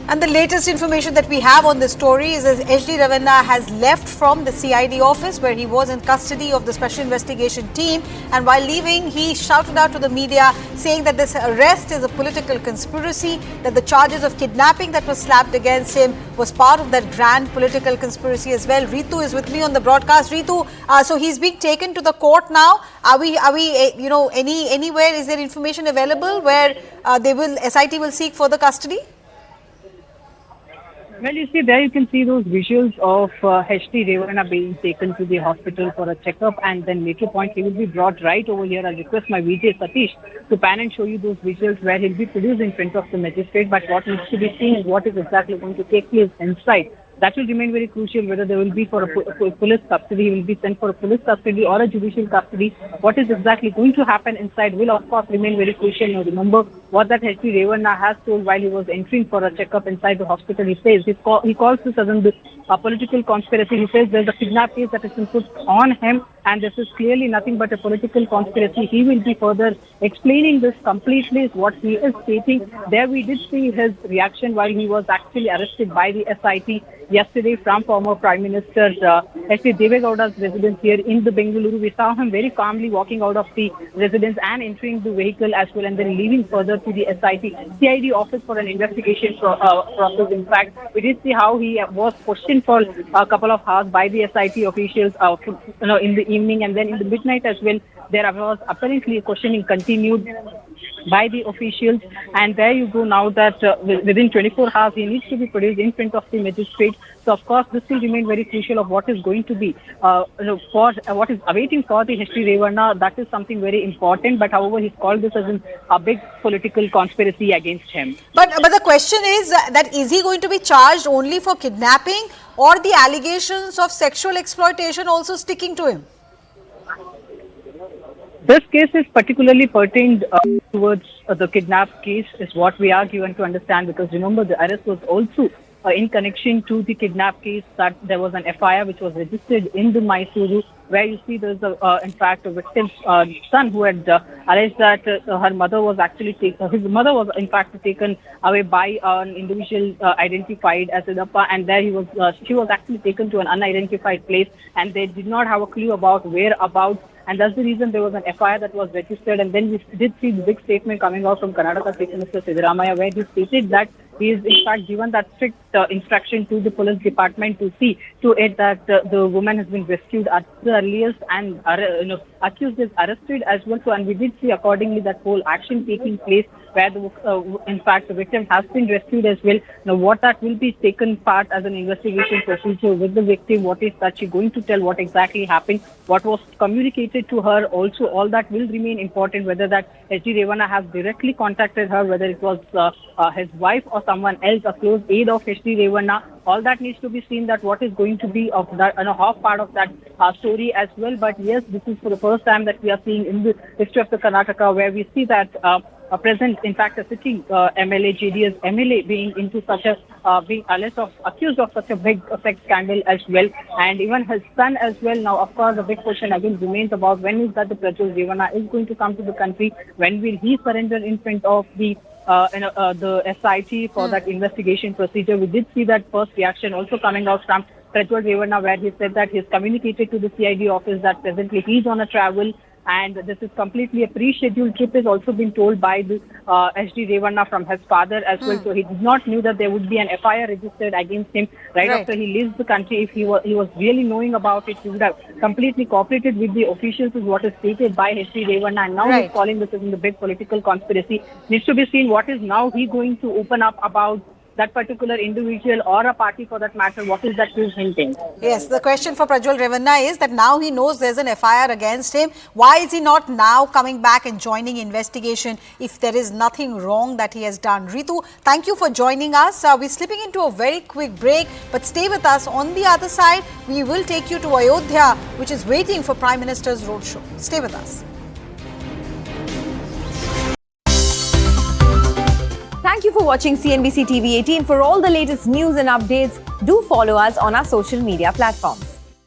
And the latest information that we have on this story is that HD Revanna has left from the CID office where he was in custody of the Special Investigation Team. And while leaving, he shouted out to the media saying that this arrest is a political conspiracy, that the charges of kidnapping that was slapped against him was part of that grand political conspiracy as well. Ritu is with me on the broadcast. Ritu, so he's being taken to the court now. Are we anywhere, is there information available where SIT will seek further custody? Well, you see, there you can see those visuals of HD Revanna being taken to the hospital for a checkup, and then later point he will be brought right over here. I'll request my VJ Satish to pan and show you those visuals where he'll be produced in front of the magistrate. But what needs to be seen is what is exactly going to take place inside. That will remain very crucial, whether there will be for a police custody, he will be sent for a police custody or a judicial custody. What is exactly going to happen inside will of course remain very crucial. Now remember what that HD Revanna has told while he was entering for a checkup inside the hospital. He says, he calls this as a political conspiracy. He says there's a kidnap case that has been put on him and this is clearly nothing but a political conspiracy. He will be further explaining this completely, is what he is stating. There we did see his reaction while he was actually arrested by the SIT yesterday from former Prime Minister S.D. Devegowda's residence here in the Bengaluru. We saw him very calmly walking out of the residence and entering the vehicle as well, and then leaving further to the CID office for an investigation process. In fact, we did see how he was questioned for a couple of hours by the SIT officials in the evening, and then in the midnight as well. There was apparently questioning continued by the officials, and there you go now that within 24 hours he needs to be produced in front of the magistrate. So of course this will remain very crucial of what is going to be for what is awaiting for the HD Revanna. That is something very important, but however he's called this as a big political conspiracy against him. But the question is that is he going to be charged only for kidnapping, or the allegations of sexual exploitation also sticking to him? This case is particularly pertained towards the kidnap case, is what we are given to understand, because remember the arrest was also in connection to the kidnap case, that there was an FIR which was registered in the Mysuru, where you see there's in fact a victim's son who had alleged that her mother was actually his mother was in fact taken away by an individual identified as Siddaramaiah, and there she was actually taken to an unidentified place, and they did not have a clue about whereabouts. And that's the reason there was an FIR that was registered. And then we did see the big statement coming out from Karnataka Chief Minister Siddaramaiah, where he stated that he is in fact given that strict instruction to the police department to see to it that the woman has been rescued at the earliest, and accused is arrested as well. So, and we did see accordingly that whole action taking place, where in fact the victim has been rescued as well. Now what that will be taken part as an investigation procedure with the victim, what is that she going to tell, what exactly happened, what was communicated to her, also all that will remain important, whether that HD Revanna has directly contacted her, whether it was his wife or someone else, a close aide of HD Revanna. All that needs to be seen, that what is going to be of that half part of that story as well. But yes, this is for the first time that we are seeing in the history of the Karnataka, where we see that a present, in fact, a sitting MLA, JDS MLA, being into such a being accused of such a big sex scandal as well, and even his son as well. Now, of course, the big question again remains about when is that the Prejwal Revanna is going to come to the country? When will he surrender in front of the SIT for that investigation procedure? We did see that first reaction also coming out from Prejwal Revanna, where he said that he's communicated to the CID office that presently he's on a travel, and this is completely a pre-scheduled trip, is also been told by the HD Revanna from his father as well. So he did not knew that there would be an FIR registered against him right after he leaves the country. If he was really knowing about it, he would have completely cooperated with the officials, is what is stated by HD Revanna. And now he's calling this in the big political conspiracy. Needs to be seen what is now he going to open up about that particular individual or a party for that matter. What is that he's hinting? Yes, the question for Prejwal Revanna is that now he knows there's an FIR against him. Why is he not now coming back and joining investigation if there is nothing wrong that he has done? Ritu, thank you for joining us. We're slipping into a very quick break, but stay with us. On the other side, we will take you to Ayodhya, which is waiting for Prime Minister's roadshow. Stay with us. Thank you for watching CNBC TV 18. For all the latest news and updates, do follow us on our social media platforms.